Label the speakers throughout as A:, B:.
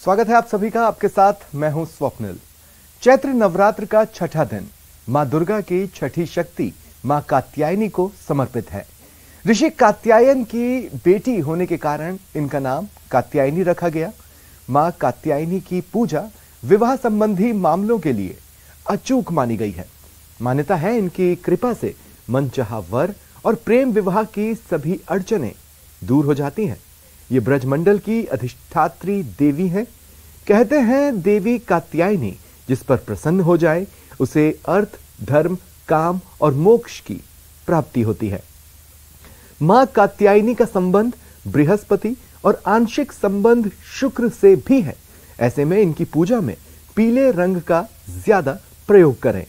A: स्वागत है आप सभी का। आपके साथ मैं हूं स्वप्निल। चैत्र नवरात्र का छठा दिन मां दुर्गा की छठी शक्ति मां कात्यायनी को समर्पित है। ऋषि कात्यायन की बेटी होने के कारण इनका नाम कात्यायनी रखा गया। मां कात्यायनी की पूजा विवाह संबंधी मामलों के लिए अचूक मानी गई है। मान्यता है इनकी कृपा से मनचाहा वर और प्रेम विवाह की सभी अड़चनें दूर हो जाती हैं। ये ब्रजमंडल की अधिष्ठात्री देवी हैं। कहते हैं देवी कात्यायनी जिस पर प्रसन्न हो जाए उसे अर्थ, धर्म, काम और मोक्ष की प्राप्ति होती है। मां कात्यायनी का संबंध बृहस्पति और आंशिक संबंध शुक्र से भी है। ऐसे में इनकी पूजा में पीले रंग का ज्यादा प्रयोग करें।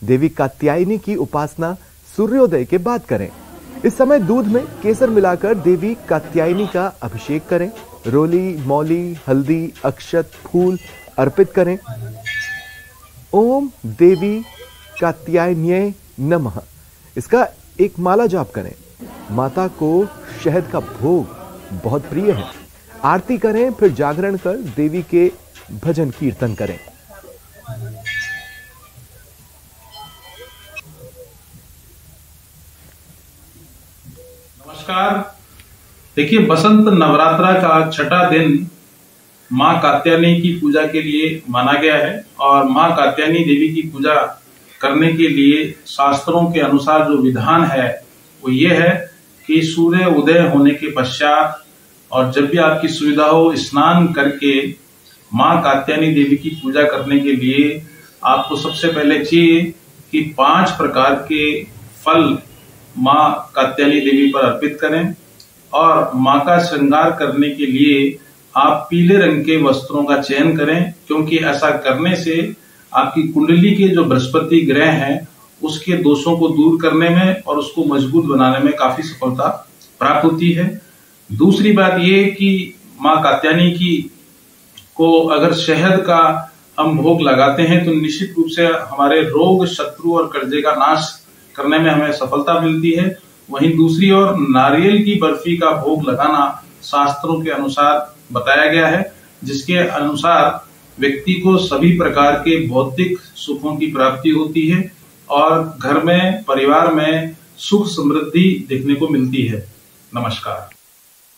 A: देवी कात्यायनी की उपासना सूर्योदय के बाद करें। इस समय दूध में केसर मिलाकर देवी कात्यायनी का अभिषेक करें। रोली, मौली, हल्दी, अक्षत, फूल अर्पित करें। ओम देवी कात्यायन्यै नमः इसका एक माला जाप करें। माता को शहद का भोग बहुत प्रिय है। आरती करें, फिर जागरण कर देवी के भजन कीर्तन करें।
B: नमस्कार। देखिए, बसंत नवरात्रा का छठा दिन मां कात्यायनी की पूजा के लिए माना गया है और मां कात्यायनी देवी की पूजा करने के लिए शास्त्रों के अनुसार जो विधान है वो ये है कि सूर्य उदय होने के पश्चात और जब भी आपकी सुविधा हो स्नान करके मां कात्यायनी देवी की पूजा करने के लिए आपको सबसे पहले चाहिए कि 5 प्रकार के फल मां कात्यायनी देवी पर अर्पित करें और मां का श्रृंगार करने के लिए आप पीले रंग के वस्त्रों का चयन करें, क्योंकि ऐसा करने से आपकी कुंडली के जो बृहस्पति ग्रह हैं उसके दोषों को दूर करने में और उसको मजबूत बनाने में काफी सफलता प्राप्त होती है। दूसरी बात ये कि मां कात्यायनी की को अगर शहद का हम भोग लगाते हैं तो निश्चित रूप से हमारे रोग, शत्रु और कर्जे का नाश करने में हमें सफलता मिलती है। वहीं दूसरी ओर नारियल की बर्फी का भोग लगाना शास्त्रों के अनुसार बताया गया है, जिसके अनुसार व्यक्ति को सभी प्रकार के भौतिक सुखों की प्राप्ति होती है और घर में, परिवार में सुख समृद्धि देखने को मिलती है। नमस्कार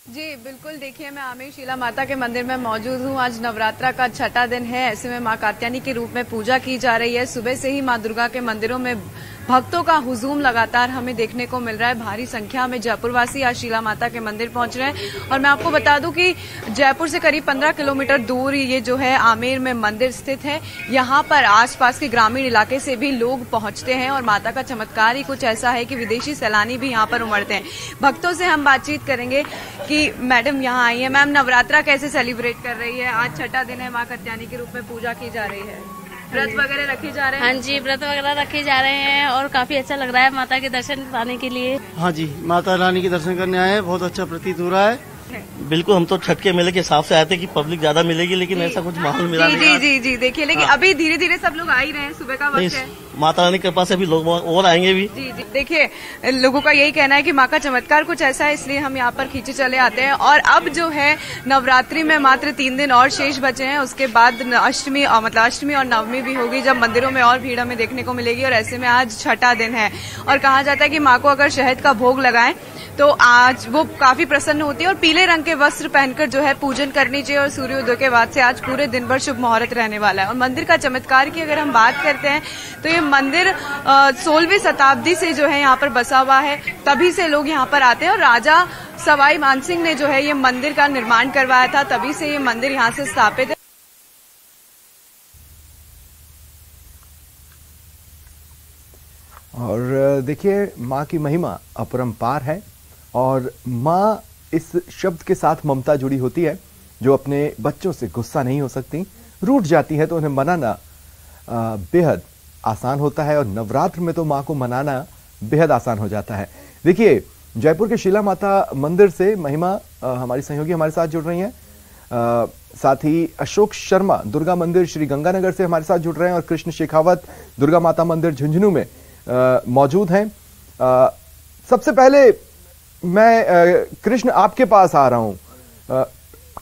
C: जी बिल्कुल। देखिए, मैं आमेर शीला माता के मंदिर में मौजूद हूँ। आज नवरात्रा का छठा दिन है। ऐसे में मां कात्यायनी के रूप में पूजा की जा रही है। सुबह से ही मां दुर्गा के मंदिरों में भक्तों का हुजूम लगातार हमें देखने को मिल रहा है। भारी संख्या में जयपुरवासी आज शीला माता के मंदिर पहुंच रहे हैं और मैं आपको बता दूं कि जयपुर से करीब 15 किलोमीटर दूर ये जो है आमेर में मंदिर स्थित है। यहाँ पर आसपास के ग्रामीण इलाके से भी लोग पहुंचते हैं और माता का चमत्कार ही कुछ ऐसा है कि विदेशी सैलानी भी यहाँ पर उमड़ते हैं। भक्तों से हम बातचीत करेंगे कि मैडम यहाँ आई है। मैम, नवरात्रा कैसे सेलिब्रेट कर रही है? आज छठा दिन है, माँ कात्यायनी के रूप में पूजा की जा रही है। व्रत वगैरह रखे जा रहे हैं?
D: हाँ जी, व्रत वगैरह रखे जा रहे हैं और काफी अच्छा लग रहा है माता के दर्शन पाने के लिए।
E: हाँ जी, माता रानी के दर्शन करने आए हैं। बहुत अच्छा प्रतीत हो रहा है।
F: बिल्कुल, हम तो छठ के मेले के हिसाब से आए थे कि पब्लिक ज्यादा मिलेगी, लेकिन ऐसा कुछ माहौल मिला नहीं।
C: जी जी जी देखिए, लेकिन अभी धीरे धीरे सब लोग आ ही रहे हैं। सुबह का वक्त है।
F: माता रानी के पास अभी लोग और आएंगे भी।
C: जी जी देखिए, लोगों का यही कहना है कि माँ का चमत्कार कुछ ऐसा है, इसलिए हम यहाँ पर खींचे चले आते हैं। और अब जो है नवरात्रि में मात्र 3 दिन और शेष बचे हैं। उसके बाद अष्टमी और नवमी भी होगी, जब मंदिरों में और भीड़ हमें देखने को मिलेगी। और ऐसे में आज छठा दिन है और कहा जाता है कि माँ को अगर शहद का भोग लगाएं तो आज वो काफी प्रसन्न होती है और पीले रंग के वस्त्र पहनकर जो है पूजन करनी चाहिए। और सूर्योदय के बाद से आज पूरे दिन भर शुभ मुहूर्त रहने वाला है। और मंदिर का चमत्कार की अगर हम बात करते हैं तो ये मंदिर 16वीं शताब्दी से जो है यहाँ पर बसा हुआ है। तभी से लोग यहाँ पर आते हैं और राजा सवाई मानसिंह ने जो है ये मंदिर का निर्माण करवाया था। तभी से ये मंदिर यहाँ से स्थापित है।
A: और देखिए, माँ की महिमा अपरंपार है और माँ इस शब्द के साथ ममता जुड़ी होती है। जो अपने बच्चों से गुस्सा नहीं हो सकती, रूठ जाती है तो उन्हें मनाना बेहद आसान होता है और नवरात्र में तो माँ को मनाना बेहद आसान हो जाता है। देखिए, जयपुर के शीला माता मंदिर से महिमा हमारी सहयोगी हमारे साथ जुड़ रही हैं। साथ ही अशोक शर्मा दुर्गा मंदिर श्री गंगानगर से हमारे साथ जुड़ रहे हैं और कृष्ण शेखावत दुर्गा माता मंदिर झुंझुनू में मौजूद हैं। सबसे पहले मैं कृष्ण आपके पास आ रहा हूं।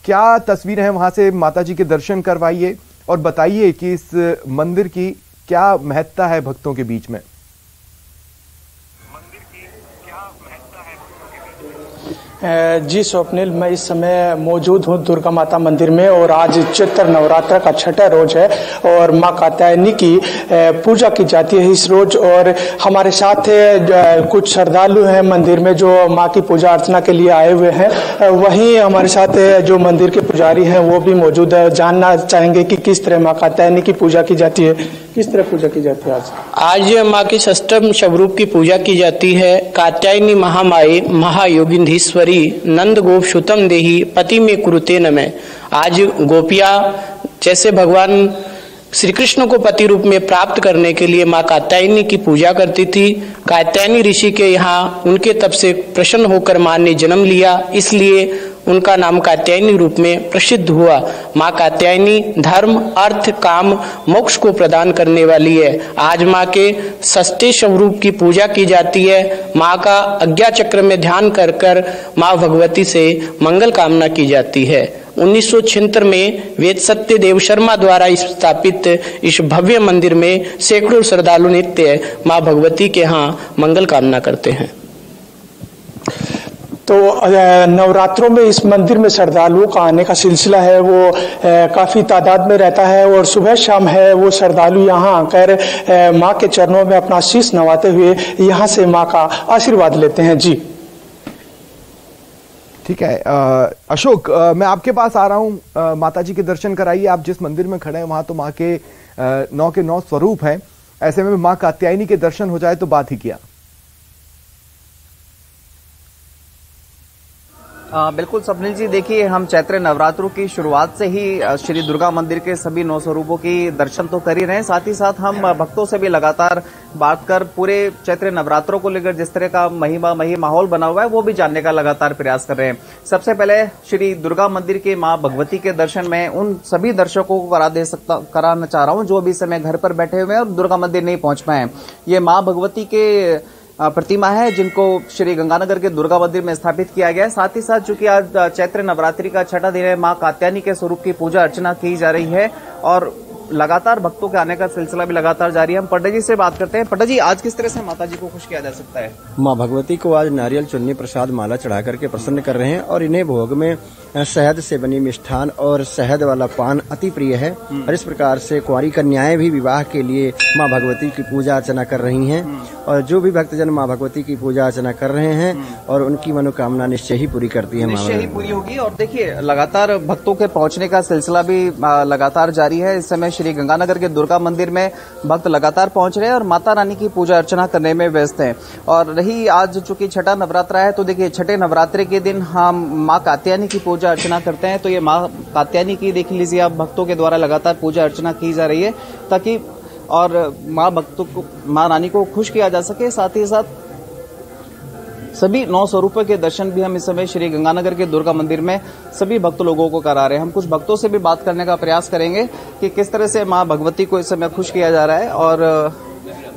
A: क्या तस्वीरें हैं वहां से, माता जी के दर्शन करवाइए और बताइए कि इस मंदिर की क्या महत्ता है भक्तों के बीच में।
G: जी स्वप्निल, मैं इस समय मौजूद हूँ दुर्गा माता मंदिर में और आज चैत्र नवरात्र का छठा रोज है और माँ कात्यायनी की पूजा की जाती है इस रोज। और हमारे साथ कुछ श्रद्धालु हैं मंदिर में जो माँ की पूजा अर्चना के लिए आए हुए हैं। वहीं हमारे साथ जो मंदिर के पुजारी हैं वो भी मौजूद है। जानना चाहेंगे कि किस तरह माँ कात्यायनी की पूजा की जाती है, किस तरह पूजा की जाती है।
H: आज माँ की षष्ठम स्वरूप की पूजा की जाती है। कात्यायनी महामाई महायोगिंधीश्वरी नंद गोप सुतम देही पति में कुरुते नमः। आज गोपिया जैसे भगवान श्री कृष्ण को पति रूप में प्राप्त करने के लिए माँ कात्यायनी की पूजा करती थी। कात्यायनी ऋषि के यहाँ उनके तप से प्रसन्न होकर माँ ने जन्म लिया, इसलिए उनका नाम कात्यायनी रूप में प्रसिद्ध हुआ। माँ कात्यायनी धर्म, अर्थ, काम, मोक्ष को प्रदान करने वाली है। आज माँ के षष्ठी स्वरूप की पूजा की जाती है। माँ का आज्ञा चक्र में ध्यान कर कर माँ भगवती से मंगल कामना की जाती है। 1976 में वेद सत्य देव शर्मा द्वारा स्थापित इस भव्य मंदिर में सैकड़ों श्रद्धालु नित्य माँ भगवती के यहाँ मंगल कामना करते हैं।
G: तो नवरात्रों में इस मंदिर में श्रद्धालुओं का आने का सिलसिला है वो काफी तादाद में रहता है और सुबह शाम है वो श्रद्धालु यहाँ आकर माँ के चरणों में अपना शीश नवाते हुए यहाँ से माँ का आशीर्वाद लेते हैं। जी
A: ठीक है अशोक, मैं आपके पास आ रहा हूँ। माता जी के दर्शन कराइए। आप जिस मंदिर में खड़े हैं वहां तो माँ के 9 के 9 स्वरूप हैं। ऐसे में माँ कात्यायनी के दर्शन हो जाए तो बात ही क्या।
I: बिल्कुल स्वप्निल जी, देखिए हम चैत्र नवरात्रों की शुरुआत से ही श्री दुर्गा मंदिर के सभी 9 स्वरूपों की दर्शन तो कर ही रहे हैं, साथ ही साथ हम भक्तों से भी लगातार बात कर पूरे चैत्र नवरात्रों को लेकर जिस तरह का महिमा माहौल बना हुआ है वो भी जानने का लगातार प्रयास कर रहे हैं। सबसे पहले श्री दुर्गा मंदिर के मां भगवती के दर्शन में उन सभी दर्शकों को कराना चाह रहा हूं जो अभी समय घर पर बैठे हुए हैं और दुर्गा मंदिर नहीं पहुंच पाए। ये मां भगवती के प्रतिमा है जिनको श्री गंगानगर के दुर्गा मंदिर में स्थापित किया गया है। साथ ही साथ चूंकि आज चैत्र नवरात्रि का छठा दिन है, मां कात्यायनी के स्वरूप की पूजा अर्चना की जा रही है और लगातार भक्तों के आने का सिलसिला भी लगातार जारी है। हम पंडित जी से बात करते हैं। पंडित जी, आज किस तरह से माता जी को खुश किया जा सकता है?
J: माँ भगवती को आज नारियल चुन्नी प्रसाद माला चढ़ा करके प्रसन्न कर रहे हैं और इन्हें भोग में शहद से बनी मिष्ठान और शहद वाला पान अति प्रिय है। और इस प्रकार से कुंवारी कन्याएं भी विवाह के लिए माँ भगवती की पूजा अर्चना कर रही हैं और जो भी भक्तजन माँ भगवती की पूजा अर्चना कर रहे हैं और उनकी मनोकामना निश्चय ही पूरी करती है,
I: निश्चय ही पूरी होगी। और देखिए लगातार भक्तों के पहुंचने का सिलसिला भी लगातार जारी है। इस समय श्री गंगानगर के दुर्गा मंदिर में भक्त लगातार पहुंच रहे हैं और माता रानी की पूजा अर्चना करने में व्यस्त हैं। और रही आज चूंकि छठा नवरात्रा है तो देखिए छठे नवरात्रे के दिन हम माँ कात्यायनी की पूजा अर्चना करते हैं। तो ये माँ कात्यायनी की देख लीजिए आप भक्तों के द्वारा लगातार पूजा अर्चना की जा रही है ताकि और माँ भक्तों को माँ रानी को खुश किया जा सके। साथ ही साथ सभी 9 स्वरूपों के दर्शन भी हम इस समय श्री गंगानगर के दुर्गा मंदिर में सभी भक्त लोगों को करा रहे हैं। हम कुछ भक्तों से भी बात करने का प्रयास करेंगे कि किस तरह से माँ भगवती को इस समय खुश किया जा रहा है। और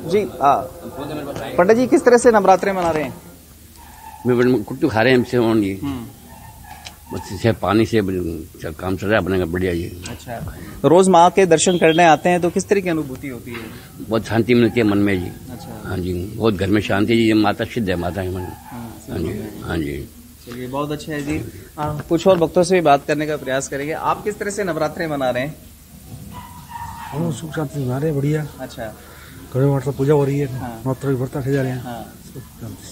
I: जी पंडित जी, किस तरह से नवरात्रे मना रहे हैं?
K: कुछ खा रहे हैं बस पानी से काम चल रहा है अपने बढ़िया। ये
I: अच्छा, रोज माँ के दर्शन करने आते हैं तो किस तरह की अनुभूति होती है?
K: बहुत शांति मिलती है मन में जी।
I: अच्छा,
K: हाँ जी, बहुत घर में शांति जी। माता सिद्ध है माता के मन। हाँ जी, हाँ जी,
I: चलिए बहुत अच्छा है जी। कुछ और भक्तों से भी बात करने का प्रयास करेंगे। आप किस तरह से नवरात्रे मना रहे हैं?
L: हम सुख शांति मना रहे हैं, बढ़िया।
I: अच्छा,
L: पूजा हो रही है, नवरात्र व्रत रखे जा रहे हैं।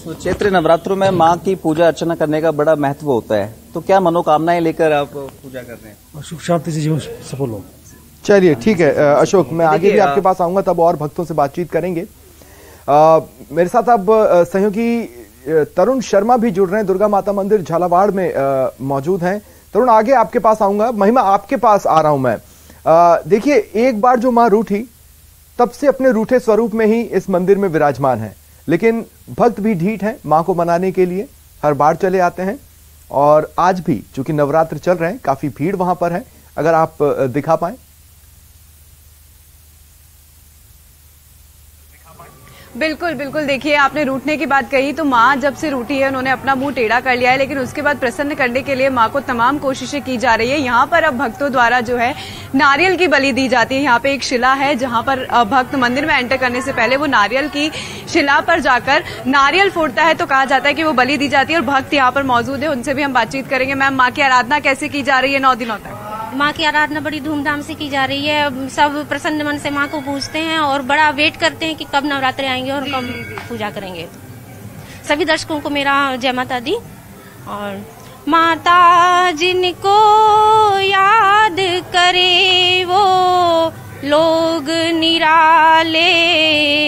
I: तो चैत्र नवरात्रों में माँ की पूजा अर्चना करने का बड़ा महत्व होता है, तो क्या मनोकामनाएं लेकर आप पूजा कर रहे हैं?
L: सुख शांति से जीवन सफल हो।
A: चलिए ठीक है अशोक, मैं आगे भी आपके पास आऊंगा तब और भक्तों से बातचीत करेंगे। मेरे साथ अब सहयोगी तरुण शर्मा भी जुड़ रहे हैं, दुर्गा माता मंदिर झालावाड़ में मौजूद हैं। तरुण, आगे आपके पास आऊंगा। महिमा, आपके पास आ रहा हूं मैं। देखिए, एक बार जो मां रूठी तब से अपने रूठे स्वरूप में ही इस मंदिर में विराजमान है, लेकिन भक्त भी ढीठ हैं मां को मनाने के लिए, हर बार चले आते हैं। और आज भी चूंकि नवरात्र चल रहे हैं, काफी भीड़ वहां पर है। अगर आप दिखा पाए।
C: बिल्कुल बिल्कुल। देखिए, आपने रूठने की बात कही, तो माँ जब से रूठी है उन्होंने अपना मुंह टेढ़ा कर लिया है, लेकिन उसके बाद प्रसन्न करने के लिए माँ को तमाम कोशिशें की जा रही है। यहाँ पर अब भक्तों द्वारा जो है नारियल की बलि दी जाती है। यहाँ पे एक शिला है जहाँ पर भक्त मंदिर में एंटर करने से पहले वो नारियल की शिला पर जाकर नारियल फोड़ता है, तो कहा जाता है कि वो बलि दी जाती है। और भक्त यहाँ पर मौजूद है, उनसे भी हम बातचीत करेंगे। मैम, माँ की आराधना कैसे की जा रही है 9 दिनों तक?
D: माँ की आराधना बड़ी धूमधाम से की जा रही है। सब प्रसन्न मन से माँ को पूजते हैं और बड़ा वेट करते हैं कि कब नवरात्रे आएंगे और कब पूजा करेंगे। सभी दर्शकों को मेरा जय माता दी। और माता जिनको याद करे वो लोग निराले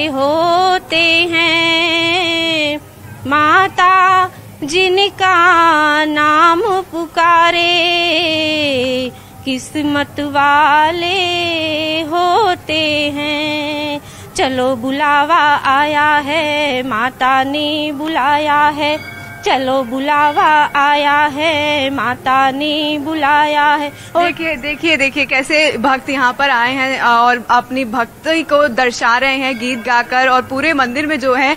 D: होते हैं। माता जिनका नाम पुकारे किस्मत वाले होते हैं। चलो बुलावा आया है, माता ने बुलाया है। चलो बुलावा आया है, माता ने बुलाया है। देखिए कैसे भक्त यहाँ पर आए हैं और अपनी भक्ति को दर्शा रहे हैं गीत गाकर। और पूरे मंदिर में जो है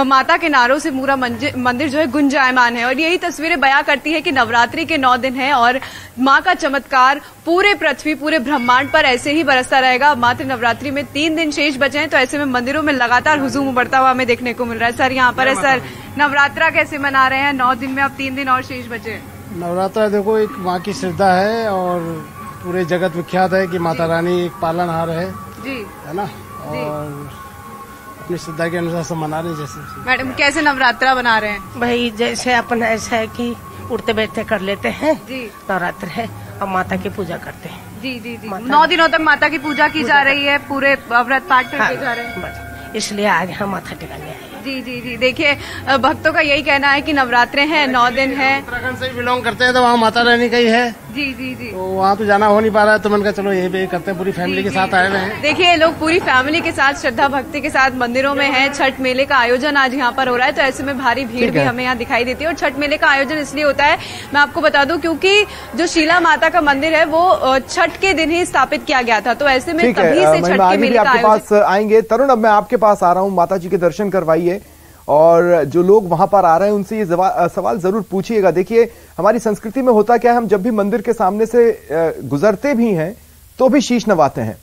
D: माता के नारों से पूरा मंदिर जो है गुंजायमान है। और यही तस्वीरें बयां करती है कि नवरात्रि के 9 दिन है और माँ का चमत्कार पूरे पृथ्वी, पूरे ब्रह्मांड पर ऐसे ही बरसता रहेगा। मात्र नवरात्रि में 3 दिन शेष बचे हैं, तो ऐसे में मंदिरों में लगातार हुजूम उमड़ता हुआ हमें देखने को मिल रहा है। सर, यहाँ पर है सर, नवरात्रा कैसे मना रहे हैं? 9 दिन में अब 3 दिन और शेष बचे।
E: नवरात्रा देखो एक माँ की श्रद्धा है और पूरे जगत विख्यात है कि माता रानी एक पालनहार है जी, है ना। और अपनी श्रद्धा के अनुसार सब मना रहे हैं। जैसे
C: मैडम, कैसे नवरात्रा बना रहे हैं?
M: भाई जैसे अपन ऐसा है कि उठते बैठते कर लेते हैं जी, नवरात्र है और माता की पूजा करते हैं।
C: जी जी जी, 9 दिनों तक माता की पूजा की जा रही है, पूरे व्रत पाठ करके जा रहे हैं,
M: इसलिए आज हम माथा टिकाने आए।
C: जी जी जी। देखिए, भक्तों का यही कहना है कि नवरात्रे हैं, 9 दिन है।
E: उत्तराखंड से बिलोंग करते हैं तो वहाँ माता रानी का ही है।
C: जी जी जी।
E: तो वहाँ तो जाना हो नहीं पा रहा है, तो मैंने कहा चलो यही पे करते हैं, पूरी फैमिली के साथ आए हुए हैं।
C: देखिए, लोग पूरी फैमिली के साथ श्रद्धा भक्ति के साथ मंदिरों में हैं। छठ मेले का आयोजन आज यहाँ पर हो रहा है, तो ऐसे में भारी भीड़ भी हमें यहाँ दिखाई देती है। और छठ मेले का आयोजन इसलिए होता है, मैं आपको बता दूं, क्योंकि जो शीला माता का मंदिर है वो छठ के दिन ही स्थापित किया गया था, तो ऐसे में तभी से छठ के मेले का
A: आपके पास आएंगे। तरुण, अब मैं आपके पास आ रहा हूँ, माता जी के दर्शन करवाइए और जो लोग वहां पर आ रहे हैं उनसे ये सवाल जरूर पूछिएगा। देखिए, हमारी संस्कृति में होता क्या है, हम जब भी मंदिर के सामने से गुजरते भी हैं तो भी शीश नवाते हैं।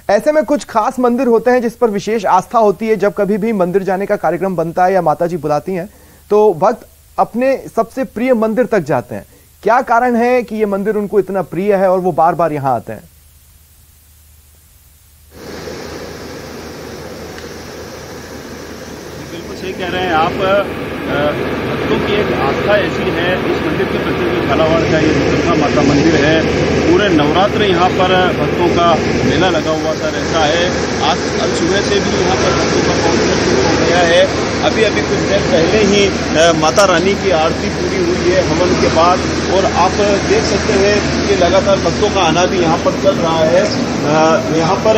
A: ऐसे में कुछ खास मंदिर होते हैं जिस पर विशेष आस्था होती है। जब कभी भी मंदिर जाने का कार्यक्रम बनता है या माता जी बुलाती हैं तो भक्त अपने सबसे प्रिय मंदिर तक जाते हैं। क्या कारण है कि ये मंदिर उनको इतना प्रिय है और वो बार बार यहां आते हैं?
N: सही कह रहे हैं आप। भक्तों की एक आस्था ऐसी है इस मंदिर के प्रति कि झालावाड़ का ये दुर्गा माता मंदिर है। पूरे नवरात्र यहाँ पर भक्तों का मेला लगा हुआ सा रहता है। आज सुबह से भी यहाँ पर भक्तों का पहुंचना शुरू हो गया है। अभी कुछ देर पहले ही माता रानी की आरती पूरी हुई है हवन के बाद, और आप देख सकते हैं कि लगातार भक्तों का आना भी यहाँ पर चल रहा है। यहाँ पर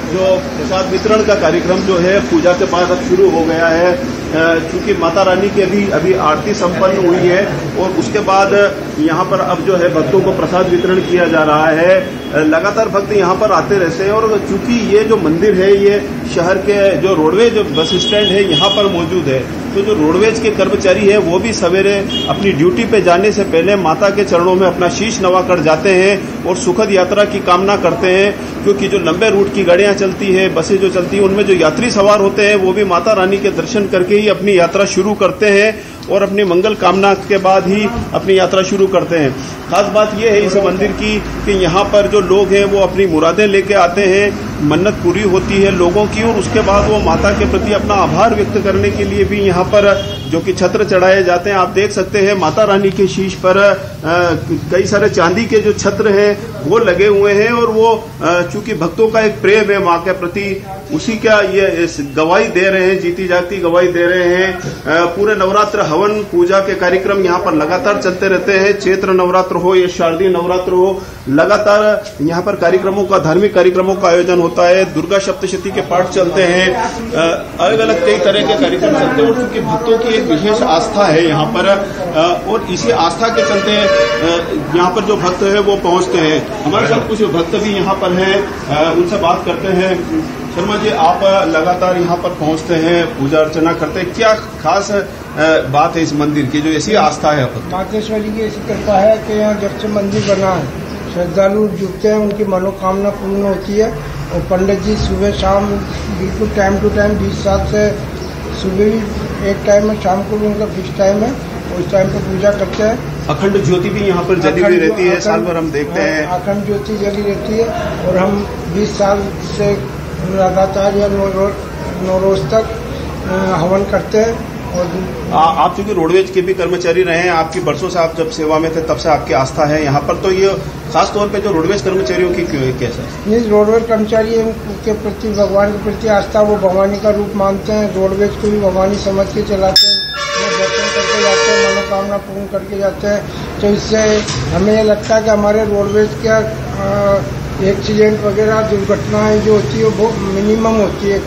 N: जो प्रसाद वितरण का कार्यक्रम जो है पूजा के बाद अब शुरू हो गया है, क्योंकि माता रानी की अभी आरती संपन्न हुई है और उसके बाद यहाँ पर अब जो है भक्तों को प्रसाद वितरण किया जा रहा है। लगातार भक्त यहाँ पर आते रहते हैं और चूंकि ये जो मंदिर है ये शहर के जो रोडवेज बस स्टैंड है यहाँ पर मौजूद है, तो जो रोडवेज के कर्मचारी है वो भी सवेरे अपनी ड्यूटी पे जाने से पहले माता के चरणों में अपना शीश नवा कर जाते हैं और सुखद यात्रा की कामना करते हैं। क्योंकि जो लंबे रूट की गाड़ियां चलती है, बसें जो चलती है, उनमें जो यात्री सवार होते हैं वो भी माता रानी के दर्शन करके ही अपनी यात्रा शुरू करते हैं और अपनी मंगल कामना के बाद ही अपनी यात्रा शुरू करते हैं। खास बात यह है इस मंदिर की कि यहाँ पर जो लोग हैं वो अपनी मुरादें लेके आते हैं, मन्नत पूरी होती है लोगों की, और उसके बाद वो माता के प्रति अपना आभार व्यक्त करने के लिए भी यहाँ पर जो कि छत्र चढ़ाए जाते हैं। आप देख सकते हैं माता रानी के शीश पर कई सारे चांदी के जो छत्र हैं वो लगे हुए हैं, और वो चूंकि भक्तों का एक प्रेम है माँ के प्रति, उसी का ये गवाही दे रहे हैं, जीती जागती गवाही दे रहे हैं। पूरे नवरात्र हवन पूजा के कार्यक्रम यहाँ पर लगातार चलते रहते हैं। चैत्र नवरात्र हो या शारदीय नवरात्र हो, लगातार यहाँ पर कार्यक्रमों का, धार्मिक कार्यक्रमों का आयोजन होता है। दुर्गा सप्तशती के पाठ चलते हैं, अलग अलग कई तरह के कार्यक्रम चलते हैं, और चूंकि भक्तों की एक विशेष आस्था है यहाँ पर, और इसी आस्था के चलते यहाँ पर जो भक्त है वो पहुंचते हैं। हमारे साथ कुछ भक्त भी यहाँ पर हैं, उनसे बात करते हैं। शर्मा जी, आप लगातार यहाँ पर पहुँचते हैं, पूजा अर्चना करते हैं, क्या खास बात है इस मंदिर की जो ऐसी आस्था है?
O: मातेश्वरी की ऐसी कृपा है कि यहाँ जब से मंदिर बना है श्रद्धालु जुटते हैं, उनकी मनोकामना पूर्ण होती है। और पंडित जी सुबह शाम बिल्कुल टाइम टू टाइम 20 साल से सुबह भी एक टाइम है, शाम को भी उनका फिक्स टाइम है, उस टाइम पर पूजा करते हैं।
N: अखंड ज्योति भी यहाँ पर जली हुई रहती है, साल भर हम देखते हैं
O: अखंड ज्योति जली रहती है। और हम 20 साल से लगातार या 9 रोज तक हवन करते हैं। और
N: आप चूंकि रोडवेज के भी कर्मचारी रहे हैं, आपकी वर्षों से आप जब सेवा में थे तब से आपकी आस्था है यहाँ पर, तो ये खास तौर पे जो रोडवेज कर्मचारियों की कैसा है?
O: नहीं, रोडवेज कर्मचारी के प्रति भगवान के प्रति आस्था, वो भगवानी का रूप मानते हैं, रोडवेज को भी भगवानी समझ के चलाते हैं, दर्शन करके जाते हैं, मनोकामना पूर्ण करके जाते हैं। तो इससे हमें ये लगता है कि हमारे रोडवेज का एक्सीडेंट वगैरह दुर्घटनाएं जो होती है वो मिनिमम होती है।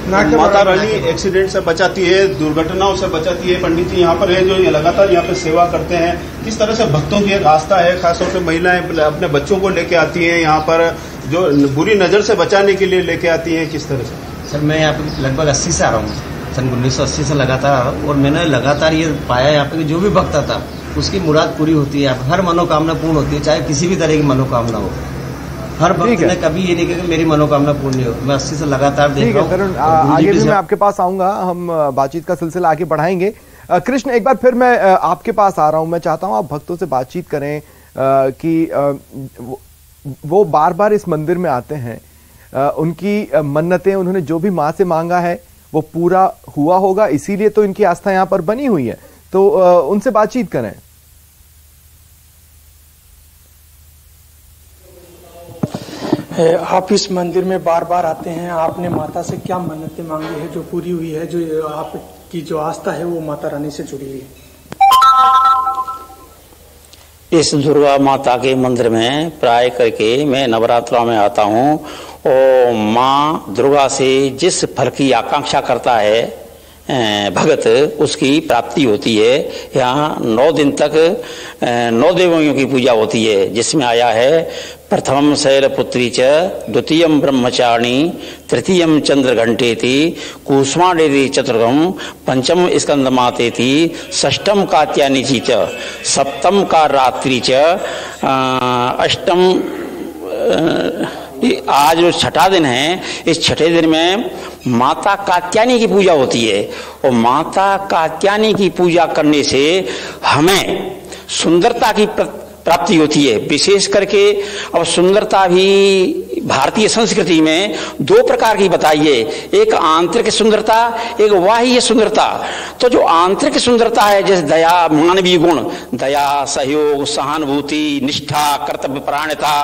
N: माता रानी एक्सीडेंट से बचाती है, दुर्घटनाओं से बचाती है। पंडित जी यहाँ पर है जो लगातार यहाँ पे सेवा करते हैं। किस तरह से भक्तों की एक आस्था है, खासतौर पे महिलाएं अपने बच्चों को लेके आती हैं यहाँ पर, जो बुरी नजर से बचाने के लिए लेके आती हैं, किस तरह से?
P: सर, मैं यहाँ पे लगभग 80 से आ रहा हूँ, सन 1980 से लगातार आ रहा हूँ। और मैंने लगातार ये पाया यहाँ पे जो भी भक्त आता उसकी मुराद पूरी होती है, हर मनोकामना पूर्ण होती है, चाहे किसी भी तरह की मनोकामना हो। हर भक्त ने कभी ये नहीं कहा कि मेरी मनोकामना पूर्ण नहीं हो। मैं 80 से लगातार देख रहा हूँ।
A: आगे भी मैं आपके पास आऊंगा, हम बातचीत का सिलसिला आगे बढ़ाएंगे। कृष्ण, एक बार फिर मैं आपके पास आ रहा हूं। मैं चाहता हूं आप भक्तों से बातचीत करें कि वो बार बार इस मंदिर में आते हैं, उनकी मन्नतें, उन्होंने जो भी माँ से मांगा है वो पूरा हुआ होगा, इसीलिए तो इनकी आस्था यहाँ पर बनी हुई है। तो उनसे बातचीत करें।
G: आप इस मंदिर में बार बार आते हैं, आपने माता से क्या मन्नतें मांगी है जो पूरी हुई है, जो आपकी जो आस्था है वो माता रानी से जुड़ी हुई है?
H: इस दुर्गा माता के मंदिर में प्राय करके मैं नवरात्रों में आता हूँ और माँ दुर्गा से जिस फल की आकांक्षा करता है भगत, उसकी प्राप्ति होती है। यहाँ 9 दिन तक 9 देवियों की पूजा होती है, जिसमें आया है प्रथमम शैलपुत्री च, द्वितीयम ब्रह्मचारिणी, तृतीयम चंद्रघंटेति, कूष्मांडेति चतुर्थम, पंचम स्कंदमातेति, षष्ठम कात्यायनी च, सप्तम का रात्रि च, अष्टम। आज जो छठा दिन है, इस छठे दिन में माता कात्यायनी की पूजा होती है। और माता कात्यायनी की पूजा करने से हमें सुंदरता की प्राप्ति होती है। विशेष करके अब सुंदरता भी भारतीय संस्कृति में 2 प्रकार की बताई है, एक आंतरिक सुंदरता, एक बाह्य सुंदरता। तो जो आंतरिक सुंदरता है, जैसे दया, मानवीय गुण, दया, सहयोग, सहानुभूति, निष्ठा, कर्तव्य परायणता,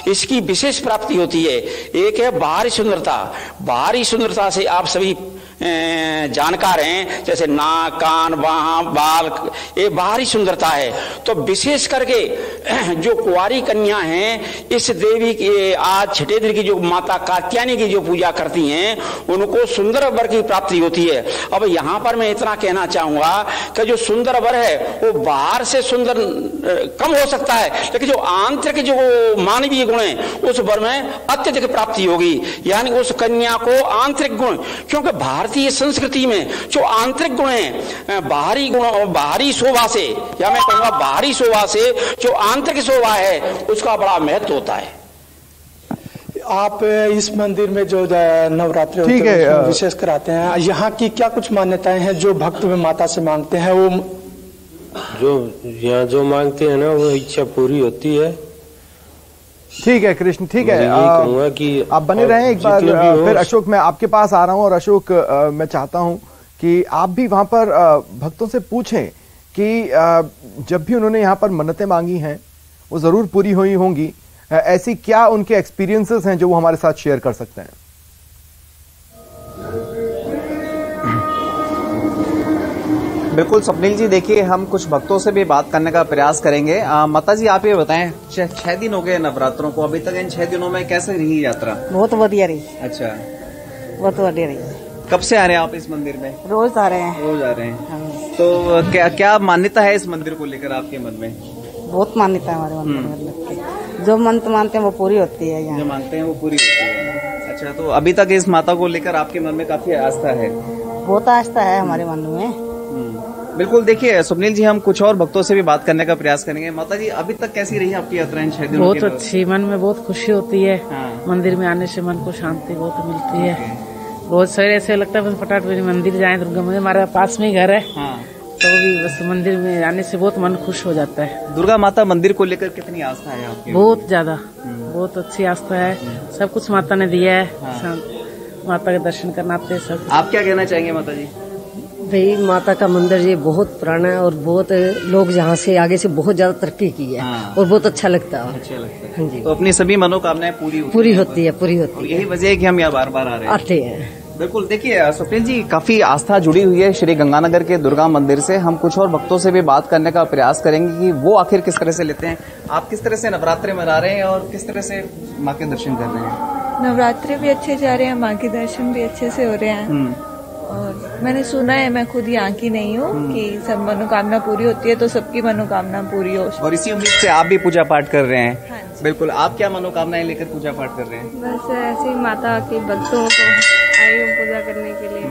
H: इसकी विशेष प्राप्ति होती है। एक है बाहरी सुंदरता। बाहरी सुंदरता से आप सभी जानकार हैं, जैसे नाक, कान, बाह, बाल, ये बाहरी सुंदरता है। तो विशेष करके जो कुंवारी कन्या हैं, इस देवी की आज छठे दिन की जो माता कात्यायनी की जो पूजा करती हैं, उनको सुंदर वर की प्राप्ति होती है। अब यहाँ पर मैं इतना कहना चाहूंगा कि जो सुंदर वर है वो बाहर से सुंदर कम हो सकता है, लेकिन जो आंतरिक जो मानवीय गुण है उस वर में अत्यधिक प्राप्ति होगी, यानी उस कन्या को आंतरिक गुण। क्योंकि भारतीय संस्कृति में जो आंतरिक गुण है, बाहरी गुण, बाहरी शोभा से, या मैं कहूंगा बाहरी शोभा से जो आंतरिक शोभा है, उसका बड़ा महत्व होता है।
G: आप इस मंदिर में जो नवरात्रि होते हैं विशेष कराते हैं, यहाँ की क्या कुछ मान्यताएं हैं जो भक्त में माता से मांगते हैं? वो
Q: जो यहाँ जो मांगते हैं ना, वो इच्छा पूरी होती है।
A: ठीक है कृष्ण, ठीक है, आप बने रहें। एक बार फिर अशोक, मैं आपके पास आ रहा हूं। और अशोक, मैं चाहता हूं कि आप भी वहां पर भक्तों से पूछें कि जब भी उन्होंने यहाँ पर मन्नतें मांगी हैं वो जरूर पूरी हुई होंगी। ऐसी क्या उनके एक्सपीरियंसेस हैं जो वो हमारे साथ शेयर कर सकते हैं?
I: बिल्कुल स्वप्निल जी, देखिए हम कुछ भक्तों से भी बात करने का प्रयास करेंगे। माता जी, आप ये बताएं, 6 दिन हो गए नवरात्रों को, अभी तक इन 6 दिनों में कैसे रही यात्रा?
R: बहुत बढ़िया रही।
I: अच्छा,
R: बहुत बढ़िया रही।
I: कब से आ रहे हैं आप इस मंदिर में?
R: रोज आ रहे हैं।
I: रोज आ रहे हैं। हाँ। तो क्या मान्यता है इस मंदिर को लेकर आपके मन में?
R: बहुत मान्यता है हमारे मंदिर में। जो मंत्र मानते हैं वो पूरी होती है। यहाँ
I: जो मांगते हैं वो पूरी होती है। अच्छा, तो अभी तक इस माता को लेकर आपके मन में काफी आस्था है?
R: बहुत आस्था है हमारे मन में।
I: बिल्कुल। देखिए स्वप्निल जी, हम कुछ और भक्तों से भी बात करने का प्रयास करेंगे। माता जी, अभी तक कैसी रही आपकी यात्रा इन 6 दिनों?
M: बहुत अच्छी, मन में बहुत खुशी होती है। मंदिर में आने से मन को शांति बहुत मिलती है। बहुत सारे ऐसे लगता है बस फटाफट मंदिर जाए, दुर्गा मंदिर हमारे पास में ही घर है, तो भी बस मंदिर में आने से बहुत मन खुश हो जाता है।
I: दुर्गा माता मंदिर को लेकर कितनी आस्था है आपकी?
M: बहुत ज्यादा, बहुत अच्छी आस्था है। सब कुछ माता ने दिया है, माता के दर्शन करना आते सब।
I: आप क्या कहना चाहेंगे माता जी?
R: भाई माता का मंदिर ये बहुत पुराना है और बहुत लोग यहाँ से आगे से बहुत ज्यादा तरक्की की है और बहुत अच्छा लगता है।
I: अच्छा लगता है।
R: हाँ जी।
I: तो अपनी सभी मनोकामनाएं पूरी होती है। यही वजह है कि हम यहाँ बार बार आते हैं। बिल्कुल। देखिए स्वप्निल जी, काफी आस्था जुड़ी हुई है श्री गंगानगर के दुर्गा मंदिर से। हम कुछ और भक्तों से भी बात करने का प्रयास करेंगे कि वो आखिर किस तरह से लेते हैं। आप किस तरह से नवरात्रि मना रहे हैं और किस तरह से माँ के दर्शन कर रहे हैं?
S: नवरात्रि भी अच्छे जा रहे हैं, माँ के दर्शन भी अच्छे से हो रहे हैं। और मैंने सुना है, मैं खुद यहाँ की नहीं हूँ, कि सब मनोकामना पूरी होती है तो सबकी मनोकामना पूरी हो। और
I: इसी उम्मीद से आप भी पूजा पाठ कर रहे हैं? हाँ। बिल्कुल। आप क्या मनोकामनाएं लेकर पूजा पाठ कर रहे हैं?
S: बस ऐसे ही माता के भक्तों को आई हूँ पूजा करने के लिए।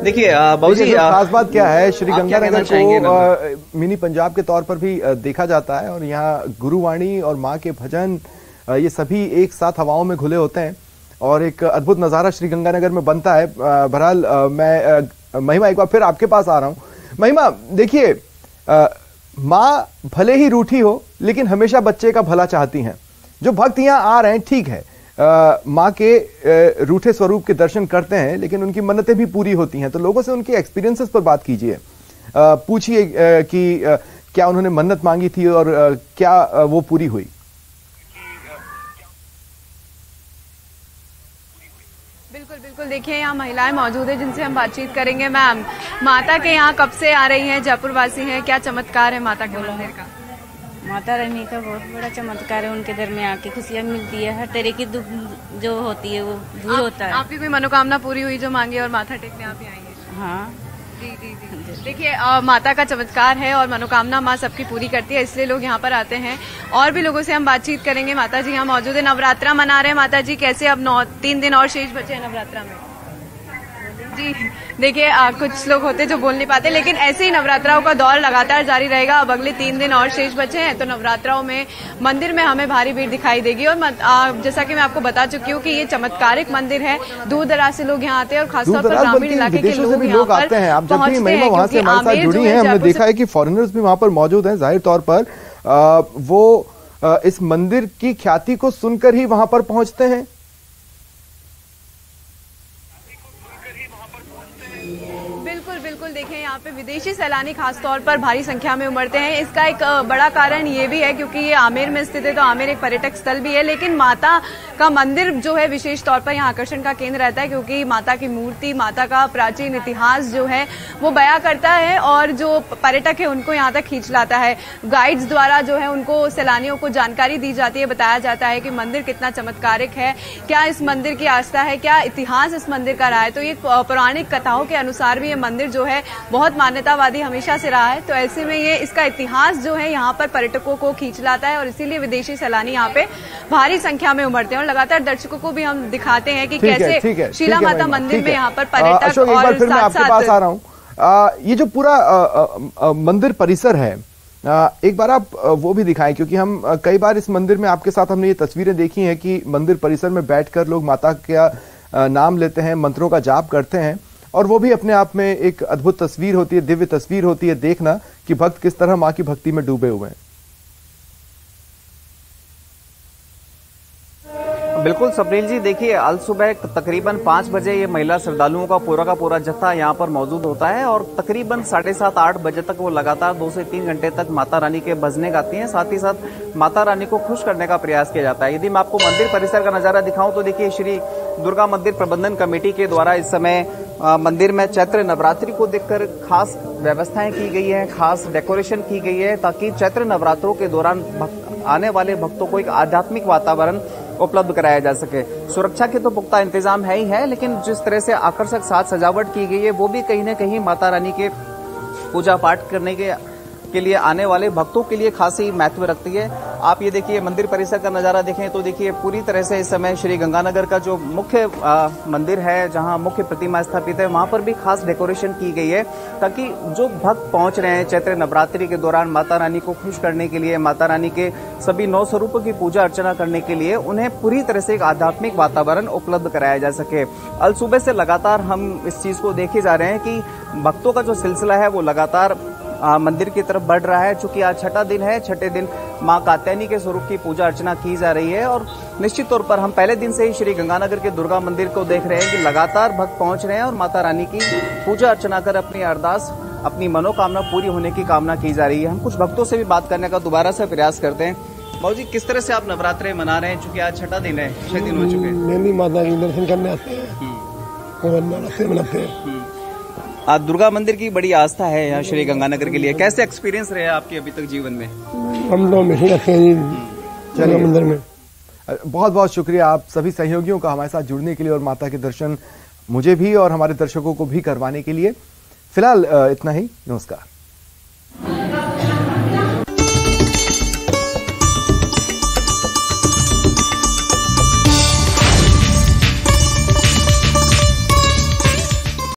I: देखिए बाबूजी,
A: खास बात क्या है, श्री गंगानगर को मिनी पंजाब के तौर पर भी देखा जाता है और यहाँ गुरुवाणी और माँ के भजन ये सभी एक साथ हवाओं में घुले होते हैं और एक अद्भुत नजारा श्री गंगानगर में बनता है। बहरहाल मैं महिमा एक बार फिर आपके पास आ रहा हूं। महिमा, देखिए माँ भले ही रूठी हो लेकिन हमेशा बच्चे का भला चाहती हैं। जो भक्त यहाँ आ रहे हैं, ठीक है, माँ के रूठे स्वरूप के दर्शन करते हैं लेकिन उनकी मन्नतें भी पूरी होती हैं। तो लोगों से उनके एक्सपीरियंसेस पर बात कीजिए, पूछिए कि क्या उन्होंने मन्नत मांगी थी और क्या वो पूरी हुई।
C: बिल्कुल। देखिए यहाँ महिलाएं मौजूद है जिनसे हम बातचीत करेंगे। मैम, माता के यहाँ कब से आ रही हैं, जयपुर वासी हैं, क्या चमत्कार है माता के मंदिर का?
D: माता रानी का बहुत बड़ा चमत्कार है, उनके दर में आके खुशियाँ मिलती है, हर तरह की दुख जो होती है वो दूर होता है।
C: आपकी कोई मनोकामना पूरी हुई जो मांगी और माथा टेकने आप आई हैं?
D: हाँ
C: जी। देखिए माता का चमत्कार है और मनोकामना माँ सबकी पूरी करती है, इसलिए लोग यहाँ पर आते हैं। और भी लोगों से हम बातचीत करेंगे। माता जी यहाँ मौजूद है, नवरात्रा मना रहे हैं। माता जी कैसे, अब 3 दिन और शेष बचे हैं नवरात्रा में? जी देखिए कुछ लोग होते जो बोल नहीं पाते, लेकिन ऐसे ही नवरात्राओं का दौर लगातार जारी रहेगा। अब अगले 3 दिन और शेष बचे हैं, तो नवरात्राओं में मंदिर में हमें भारी भीड़ दिखाई देगी। और जैसा कि मैं आपको बता चुकी हूँ कि ये चमत्कारिक मंदिर है, दूर दराज से लोग यहाँ आते हैं और खासतौर पर ग्रामीण इलाके के लोग आते हैं।
A: आप जब भी महिमा वहाँ से हमारे साथ जुड़ी हैं, हमने देखा है कि फॉरेनर्स भी वहाँ पर मौजूद हैं। जाहिर तौर पर वो इस मंदिर की ख्याति को सुनकर ही वहां पर पहुंचते हैं।
C: बिल्कुल देखिए यहाँ पे विदेशी सैलानी खास तौर पर भारी संख्या में उमड़ते हैं। इसका एक बड़ा कारण ये भी है क्योंकि ये आमेर में स्थित है, तो आमेर एक पर्यटक स्थल भी है, लेकिन माता का मंदिर जो है विशेष तौर पर यहाँ आकर्षण का केंद्र रहता है, क्योंकि माता की मूर्ति, माता का प्राचीन इतिहास जो है वो बयां करता है और जो पर्यटक है उनको यहाँ तक खींच लाता है। गाइड्स द्वारा जो है उनको सैलानियों को जानकारी दी जाती है, बताया जाता है कि मंदिर कितना चमत्कारिक है, क्या इस मंदिर की आस्था है, क्या इतिहास इस मंदिर का रहा है। तो ये पौराणिक कथाओं के अनुसार भी ये मंदिर जो है बहुत मान्यतावादी हमेशा से रहा है। तो ऐसे में ये इसका इतिहास जो है यहाँ पर पर्यटकों को खींच लाता है और इसीलिए विदेशी सैलानी यहाँ पे भारी संख्या में उमड़ते हैं। और लगातार दर्शकों को भी हम दिखाते हैं कि कैसे शीला माता मंदिर में यहाँ पर पर्यटक और
A: फिर मैं आपके पास आ रहा हूँ। ये जो पूरा मंदिर परिसर है, एक बार आप वो भी दिखाएं, क्योंकि हम कई बार इस मंदिर में आपके साथ हमने ये तस्वीरें देखी हैं कि मंदिर परिसर में बैठकर लोग माता का नाम लेते हैं, मंत्रों का जाप करते हैं, और वो भी अपने आप में एक अद्भुत तस्वीर होती है, दिव्य तस्वीर होती है देखना कि भक्त किस तरह मां की भक्ति में डूबे हुए हैं।
I: बिल्कुल स्वप्निल जी, देखिए आज सुबह तकरीबन 5 बजे ये महिला श्रद्धालुओं का पूरा जत्था यहाँ पर मौजूद होता है और तकरीबन 7:30-8 बजे तक वो लगातार 2 से 3 घंटे तक माता रानी के भजने गाती हैं। साथ ही साथ माता रानी को खुश करने का प्रयास किया जाता है। यदि मैं आपको मंदिर परिसर का नजारा दिखाऊं तो देखिए श्री दुर्गा मंदिर प्रबंधन कमेटी के द्वारा इस समय मंदिर में चैत्र नवरात्रि को देखकर खास व्यवस्थाएं की गई है, खास डेकोरेशन की गई है, ताकि चैत्र नवरात्रों के दौरान आने वाले भक्तों को एक आध्यात्मिक वातावरण उपलब्ध कराया जा सके। सुरक्षा के तो पुख्ता इंतजाम है ही है, लेकिन जिस तरह से आकर्षक साज सजावट की गई है वो भी कहीं न कहीं माता रानी के पूजा पाठ करने के के लिए आने वाले भक्तों के लिए खासी महत्व रखती है। आप ये देखिए मंदिर परिसर का नजारा देखें तो देखिए पूरी तरह से इस समय श्री गंगानगर का जो मुख्य मंदिर है, जहां मुख्य प्रतिमा स्थापित है, वहां पर भी खास डेकोरेशन की गई है ताकि जो भक्त पहुंच रहे हैं चैत्र नवरात्रि के दौरान माता रानी को खुश करने के लिए, माता रानी के सभी 9 स्वरूपों की पूजा अर्चना करने के लिए उन्हें पूरी तरह से एक आध्यात्मिक वातावरण उपलब्ध कराया जा सके। अल सुबह से लगातार हम इस चीज को देखे जा रहे हैं कि भक्तों का जो सिलसिला है वो लगातार मंदिर की तरफ बढ़ रहा है। चूंकि आज छठा दिन है, छठे दिन मां कात्यायनी के स्वरूप की पूजा अर्चना की जा रही है और निश्चित तौर पर हम पहले दिन से ही श्री गंगानगर के दुर्गा मंदिर को देख रहे हैं कि लगातार भक्त पहुंच रहे हैं और माता रानी की पूजा अर्चना कर अपनी अरदास, अपनी मनोकामना पूरी होने की कामना की जा रही है। हम कुछ भक्तों से भी बात करने का दोबारा से प्रयास करते हैं। बाबू जी, किस तरह से आप नवरात्रे मना रहे हैं? चूंकि आज छठा दिन है, 6 दिन हो चुके हैं।
O: माता के दर्शन करने आते हैं और नवरात्रे मनाते हैं।
I: दुर्गा मंदिर की बड़ी आस्था है यहाँ श्री गंगानगर के लिए, कैसे एक्सपीरियंस रहे आपके अभी तक जीवन में?
O: हम लोग हमेशा रखते हैं दुर्गा मंदिर में।
A: बहुत बहुत शुक्रिया आप सभी सहयोगियों का हमारे साथ जुड़ने के लिए और माता के दर्शन मुझे भी और हमारे दर्शकों को भी करवाने के लिए। फिलहाल इतना ही, नमस्कार।